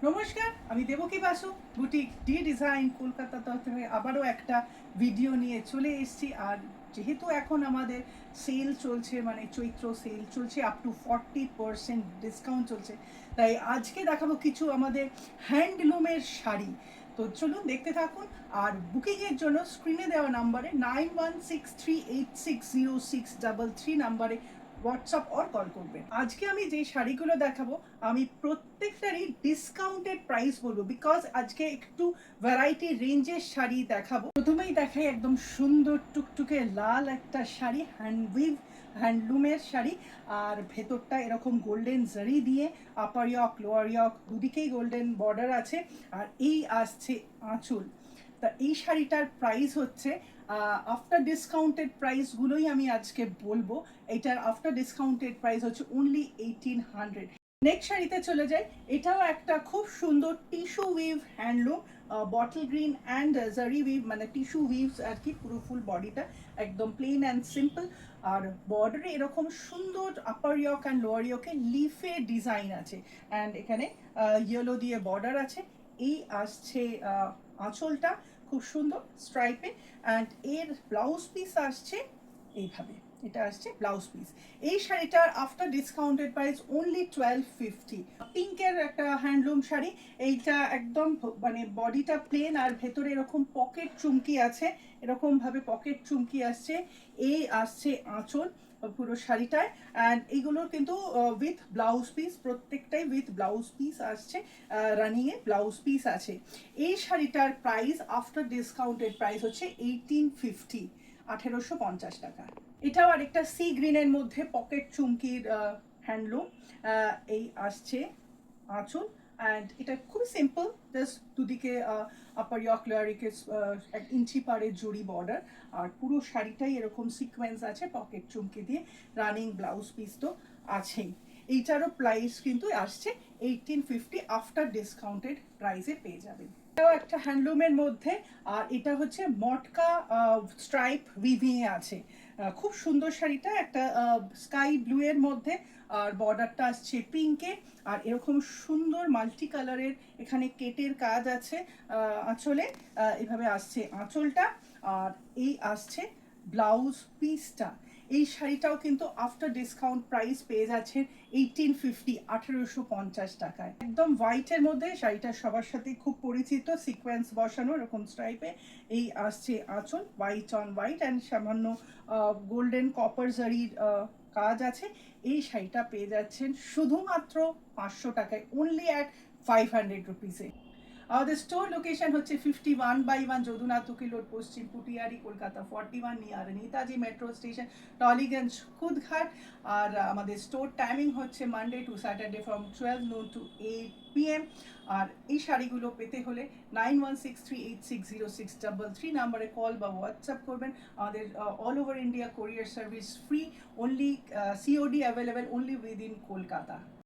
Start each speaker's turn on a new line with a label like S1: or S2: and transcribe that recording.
S1: নমস্কার, আমি Devaki Basu, boutique D design Kolkata থেকে আবারও একটা ভিডিও নিয়ে চলে এসেছি। আর যেহেতু এখন আমাদের সেল চলছে, মানে চৈত্র সেল চলছে, আপ টু 40% ডিসকাউন্ট চলছে, তাই আজকে দেখাবো কিছু আমাদের হ্যান্ডলুমের শাড়ি। তো চলুন দেখতে থাকুন। আর বুকিংয়ের জন্য স্ক্রিনে দেওয়া নাম্বারে 9163860633 নাম্বারে হোয়াটসঅ্যাপ অর কল করবেন। আজকে আমি যে শাড়িগুলো দেখাবো, আমি প্রত্যেকটারই ডিসকাউন্টেড প্রাইস বলবো, বিকজ আজকে একটু ভ্যারাইটি রেঞ্জের শাড়ি দেখাবো। প্রথমেই দেখাই একদম সুন্দর টুকটুকে লাল একটা শাড়ি, হ্যান্ডলুমের শাড়ি। আর ভেতরটা এরকম গোল্ডেন জারি দিয়ে আপার ইয়ক লোয়ার ইয়ক দুদিকেই গোল্ডেন বর্ডার আছে। আর এই আসছে আঁচল। তা এই শাড়িটার প্রাইস হচ্ছে, আফটার ডিসকাউন্টেড প্রাইসগুলোই আমি আজকে বলবো। এটার আফটার ডিসকাউন্টেড প্রাইস হচ্ছে অনলি 1800। নেক্সট শাড়িতে চলে যাই। এটাও একটা খুব সুন্দর tissue we've handloom, bottle green and জারি উইভ, মানে টিস্যু উইভস আর কি। পুরো ফুল বডিটা একদম প্লেন অ্যান্ড সিম্পল। আর বর্ডারে এরকম সুন্দর আপার ইয়ক অ্যান্ড লোয়ার ইয়কে লিফে ডিজাইন আছে। অ্যান্ড এখানে ইয়েলো দিয়ে বর্ডার আছে। এই আসছে আঁচলটা খুব সুন্দর স্ট্রাইপে। অ্যান্ড এর ব্লাউজ পিস আসছে এইভাবে। এটা আসছে ব্লাউজ পিস। এই শাড়িটার আফটার ডিসকাউন্টেড প্রাইস অনলি 1250। পিঙ্কের একটা হ্যান্ডলুম শাড়ি। এইটা একদম মানে বডিটা প্লেন আর ভেতরে এরকম পকেট চুমকি আছে, এরকম ভাবে পকেট চুমকি আসছে। এই আসছে আঁচল পুরো শাড়িটায়। অ্যান্ড এইগুলো কিন্তু উইথ ব্লাউজ পিস, প্রত্যেকটাই উইথ ব্লাউজ পিস আসছে, রানিংয়ে ব্লাউজ পিস আছে। এই শাড়িটার প্রাইস আফটার ডিসকাউন্টেড প্রাইস হচ্ছে 1850, 1850 টাকা। এটাও আরেকটা সি গ্রিনের মধ্যে পকেট চুমকির হ্যান্ডলুম। এই আসছে আঁচল। অ্যান্ড এটা খুবই সিম্পল, জাস্ট দুদিকে আপার ইয়ক লোয়ার ইয়কে 1 ইঞ্চি পাড়ের জড়ি বর্ডার। আর পুরো শাড়িটাই এরকম সিকোয়েন্স আছে পকেট চুমকি দিয়ে। রানিং ব্লাউজ পিস তো আছেই। এইটারও প্রাইস কিন্তু আসছে 1850, আফটার ডিসকাউন্টেড প্রাইসে পেয়ে যাবেন। এটাও একটা হ্যান্ডলুমের মধ্যে। আর এটা হচ্ছে মটকা স্ট্রাইপ উইভিং এ আছে। খুব সুন্দর শাড়িটা, একটা স্কাই ব্লু এর মধ্যে। আর বর্ডারটা আসছে পিঙ্কে। আর এরকম সুন্দর মাল্টি কালারের এখানে কেটের কাজ আছে আঁচলে। এভাবে আসছে আঁচলটা। আর এই আসছে ব্লাউজ পিসটা। এই শাড়িটাও কিন্তু আফটার ডিসকাউন্ট প্রাইস পেয়ে যাচ্ছেন 1850, 1850 টাকায়। একদম হোয়াইটের মধ্যে শাড়িটা সবার সাথে খুব পরিচিত, সিকোয়েন্স বসানো এরকম স্ট্রাইপে। এই আসছে আঁচল, হোয়াইট অন হোয়াইট অ্যান্ড সামান্য গোল্ডেন কপার জারির কাজ আছে। এই শাড়িটা পেয়ে যাচ্ছেন শুধুমাত্র 500 টাকায়, অনলি অ্যাট 500 রুপিসে। আমাদের স্টোর লোকেশন হচ্ছে 51/1 Jadunath Ukil road, Paschim Putiyari, Kolkata 41, near Netaji metro station, Tollygunge, Khudghat. আর আমাদের স্টোর টাইমিং হচ্ছে Monday to Saturday from 12 noon to 8 PM। আর এই শাড়িগুলো পেতে হলে 9163860633 নাম্বারে কল বা হোয়াটসঅ্যাপ করবেন। আমাদের অল ওভার ইন্ডিয়া কোরিয়ার service free, only COD available only within Kolkata.